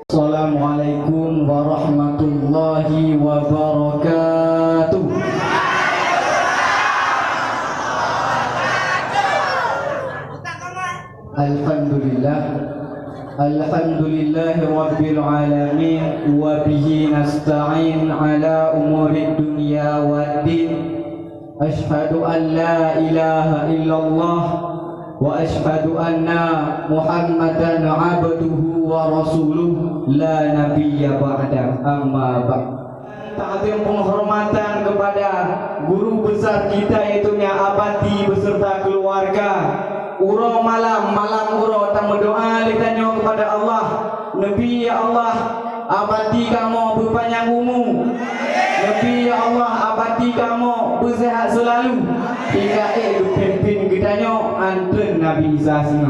Assalamualaikum warahmatullahi wabarakatuh. Alhamdulillahi rabbil alamin wa bihi nasta'in ala umuri dunya waddin. Ashhadu an la ilaha illallah wa ashhadu anna Muhammadan abduhu wa rasuluh la nabiyya ba'da, amma ba'd. Ta'zim penghormatan kepada guru besar kita, yaitunya Abadi beserta keluarga. Uro malam uro tamu doa ditanya kepada Allah, Nabi ya Allah, Abadi kamu berpanjang umur. Nabi ya Allah, Abadi kamu bersehat selalu. Hingga pimpin kitanya antren Nabi Isa sini.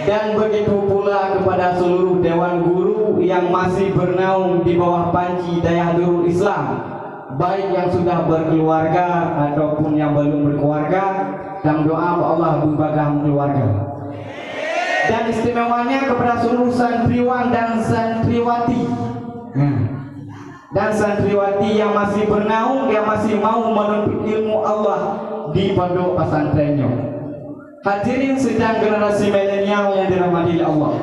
Dan begitu pula kepada seluruh dewan guru yang masih bernaung di bawah panci Dayah Nurul Islam, baik yang sudah berkeluarga ataupun yang belum berkeluarga. Dan doa Allah berbagai keluarga. Dan istimewanya kepada seluruh santriwan dan santriwati, dan santriwati yang masih bernaung, yang masih mau menuntut ilmu Allah di pondok pesantrennya. Hadirin sedang generasi milenial yang dirahmati Allah.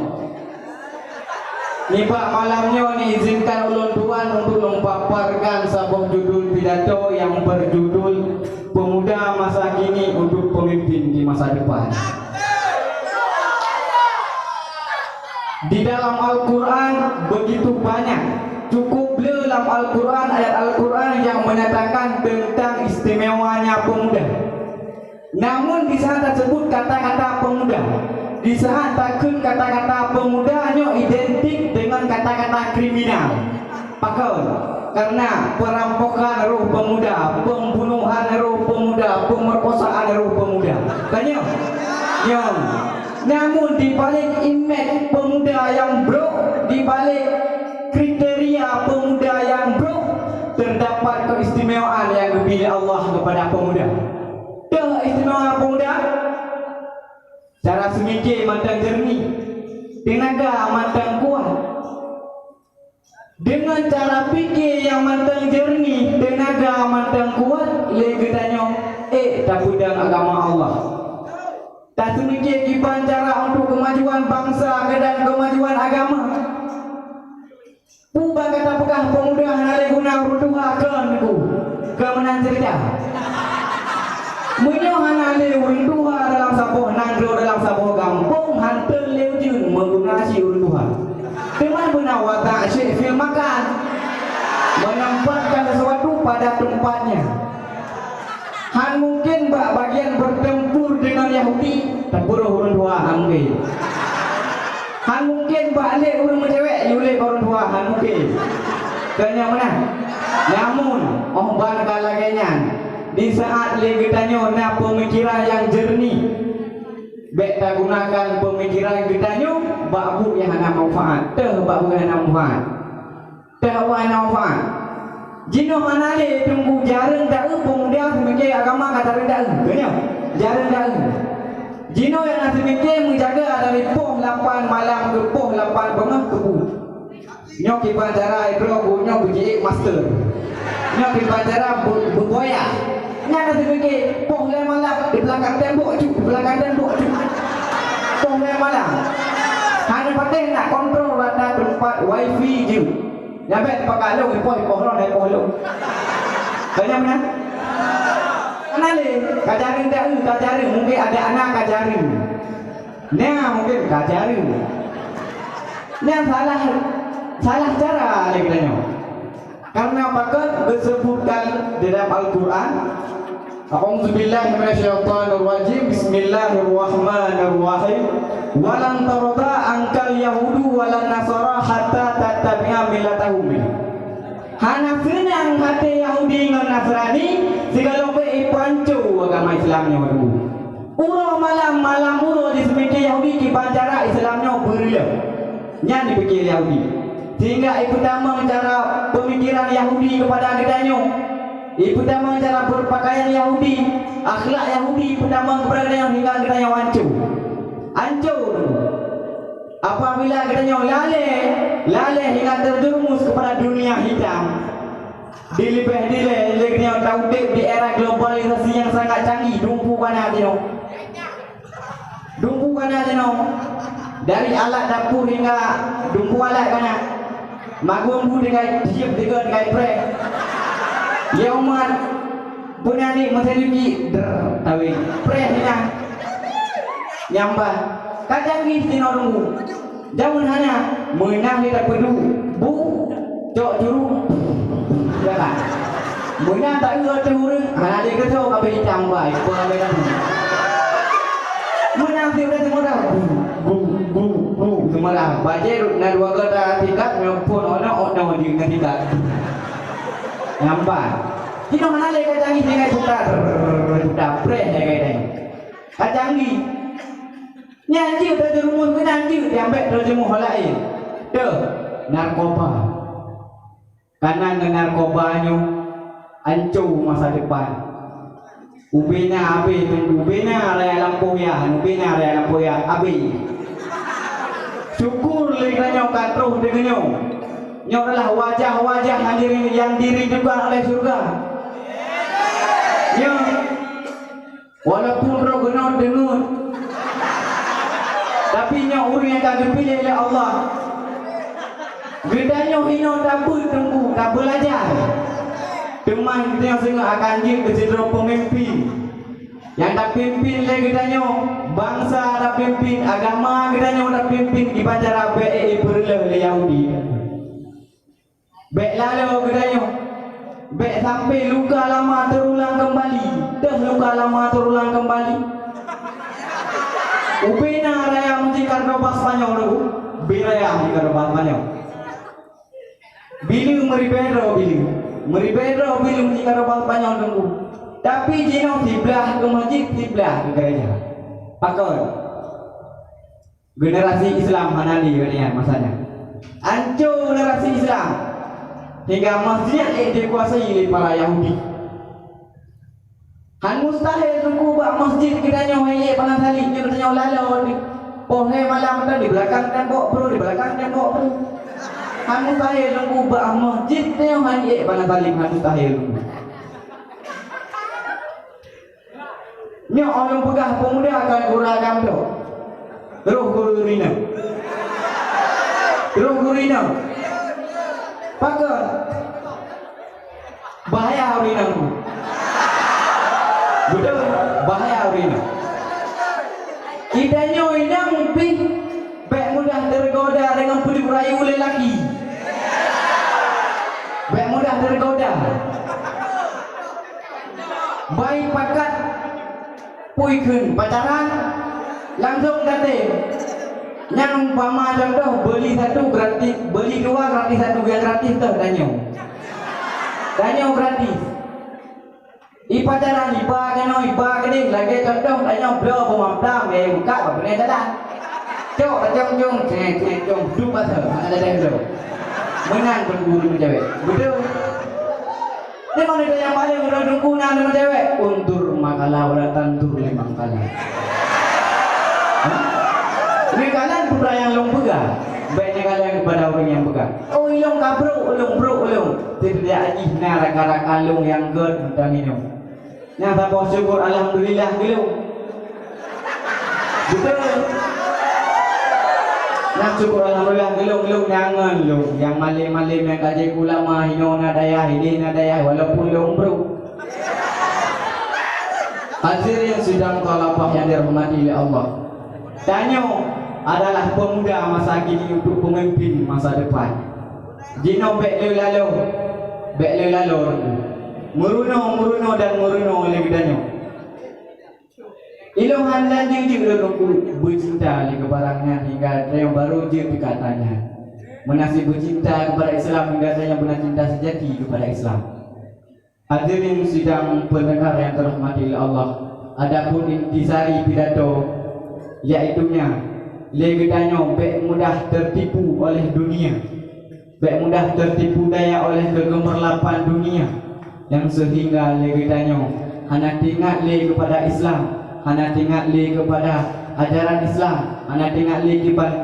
Ni pak malamnya ni izinkan ulun tuan untuk mempaparkan sebuah judul pidato yang berjudul Pemuda Masa Kini untuk Pemimpin di Masa Depan. Di dalam Al-Quran begitu banyak, cukup dalam Al-Quran ayat Al-Quran yang menyatakan tentang istimewanya pemuda. Namun di saat tersebut kata-kata pemuda, di saat takut kata-kata pemudanya identik dengan kata-kata kriminal. Pakal, karena perampokan roh pemuda, pembunuhan roh pemuda, pemerkosaan roh pemuda. Tanya? Ya. Namun di balik image pemuda yang buruk, di balik kriteria pemuda yang buruk, terdapat keistimewaan yang diberi Allah kepada pemuda. Istimewa pemuda, cara semikir matang jernih, tenaga matang kuat. Dengan cara fikir yang matang jernih, tenaga matang kuat, legetanya tak pedang agama Allah. Tak semikir kipan cara untuk kemajuan bangsa dan kemajuan agama. Puba kata pekah pemuda nalai guna runtuhakan ku kemenang cerita. Menyohan alih runtuha dalam sabuh nangro dalam sabuh kampung, hantar lewjun menggunasi runtuha. Dengan benar watak syekh fil makan, menempatkan sesuatu pada tempatnya. Han mungkin bagian bertempur dengan Yahudi, tempur runtuha hamil. Han mungkin balik urung cewek, yulek runtuha han mungkin. Tanya mana? Namun, ban kalagenya. Di saat legetanya na pemikiran yang jernih, beta gunakan pemikiran getanya babu yang ada manfaat, babu yang ada manfaat, manfaat. Jino anale tunggu jarang dah pemuda memikir agama kata rendah, kena jarang dah. Jino yang nasi mikir menjaga dari poh 8 malam ke poh 8 bengah kebu. Nyok kipan cara hidro nyok berjik master. Nyok kipan cara berboya. Nyok nasi mikir poh 5 malam di belakang tembok cuk, di belakang tembok cuk. Poh 5 malam. Hanya penting nak kontrol pada tempat wifi je. Nyampe tempat kalau di poh lo naik poh lo. Tanya mana? Kenali, kajarin dah, kajarin mungkin ada anak kajarin. Nah mungkin kajarin. Nah salah cara lagi tanya. Karena apakah disebutkan di dalam Al-Quran? A'udzubillahi minasyaitonirrajim. Bismillahirrahmanirrahim. Walan tarda ankal yahudu walan nasara hatta tattabi'a millatahum. Hana senang hati Yahudi dengan Nasrani segala pancu agama Islamnya dulu. Uro malam uro di semikir Yahudi ki pancara Islamnya beria. Nya dipikir Yahudi. Sehingga pertama cara pemikiran Yahudi kepada gedanya. Pertama cara berpakaian Yahudi, akhlak Yahudi pertama kepada gedanya hingga gedanya wancu. hancur. Apabila katanya lalai hingga terjerumus kepada dunia hitam, dilebih-dileh legnya taudek di era globalisasi yang sangat canggih. Dumpu kana tino dari alat dapur hingga dumpu alat kana magumbu dengan diep dengan pre dia umat punya ni mesin cuci tawi pre hina nyambah kadang ni tino dumpu jangan hanya menang dia perlu bu cok juru ya kan menang tak ada juru ada kerja apa hitam baik pengalaman menang dia semua dah semua dah baca nak dua kata tikat pun orang di tikat nampak kita mana lagi canggih dengan sudah pre kayak canggih nyanyi udah terumun ke nyanyi diambil terjemuh lain deh narkoba karena narkobanya hancur masa depan. Ubina abe ubina raya lampuya abe syukur leganya katruh dengannya nyo adalah wajah-wajah yang diri juga oleh surga nyo walaupun roh geno dengun tapi nyo orang yang akan dipilih oleh Allah gedanya hino tabul tunggu tabul aja teman kita yang sehingga akan jadi kecenderung pemimpin yang tak pimpin lagi katanya bangsa tak pimpin agama katanya tak pimpin di pacara BE perlu Yahudi baik lalu katanya baik sampai luka lama terulang kembali dah luka lama terulang kembali ubina raya menjikar robas Spanyol dulu biraya menjikar robas Spanyol bilu meribedro bilu menjikar robas Spanyol dulu tapi jino tiblah ke masjid tiblah ke gereja pakar generasi Islam hanali kalian masanya hancur generasi Islam hingga masjid dikuasai oleh para Yahudi han mustahil tunggu bak masjid kiranya haye panasali dia bertanya lalu di pohon malam di belakang tembok bro di belakang tembok bro han mustahil tunggu bak masjid dia haye panasali han mustahil tunggu ni orang pegah pemuda akan kurangkan tu roh gurina pakar bahaya urina betul bahaya urina kita inang pi baik mudah tergoda dengan pujuk rayu lelaki baik mudah tergoda baik pakat puikun pacaran langsung datang yang umpama contoh beli satu gratis beli dua gratis satu yang gratis tu danyo gratis pacaran iba gini lagi contoh danyo blow pemamtam buka benar jalan cok jom du pasal ada dulu menang pengguru cewek betul ni mana dia yang paling udah dukungan dengan cewek untur makalah udah tantur limang kali ini kalian pura yang long pegang baiknya kalian kepada orang yang pegang oh ilong kabro ulung tidak aji narak-narak long yang ged dan minum yang tak syukur alhamdulillah gelung betul nak syukur alhamdulillah gelung jangan long yang malim yang kaji ulama hinona daya walaupun long bro hadirin sidang talabah yang dirahmati oleh Allah danyo adalah pemuda masa kini untuk pemimpin masa depan jino bek lalu meruno oleh danyo iluhan dan juga bercinta oleh kebarangnya hingga yang baru je katanya menasih bercinta kepada Islam hingga yang benar cinta sejati kepada Islam. Hadirin sidang pendengar yang terhormati Allah, adapun intisari pidato iaitunya legedanyo bek mudah tertipu oleh dunia, bek mudah tertipu daya oleh kegemerlapan dunia yang sehingga legedanyo hanya ingat le kepada Islam Hana tengok li kepada ajaran Islam. Hana tengok li kepada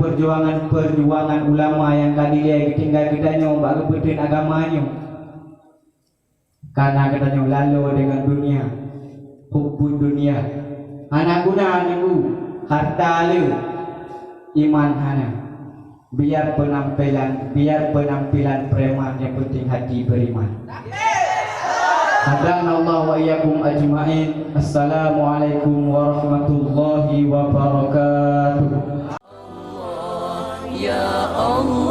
perjuangan ulama yang tadi dia tinggal katanya bagi betul agamanya. Karena katanya lalu dengan dunia, hubbud dunia. Hana guna nunggu harta le iman hana. Biar penampilan preman, yang penting hati beriman. Hadana Allah wa iyyakum ajma'in. Assalamualaikum warahmatullahi wabarakatuh. Ya Allah.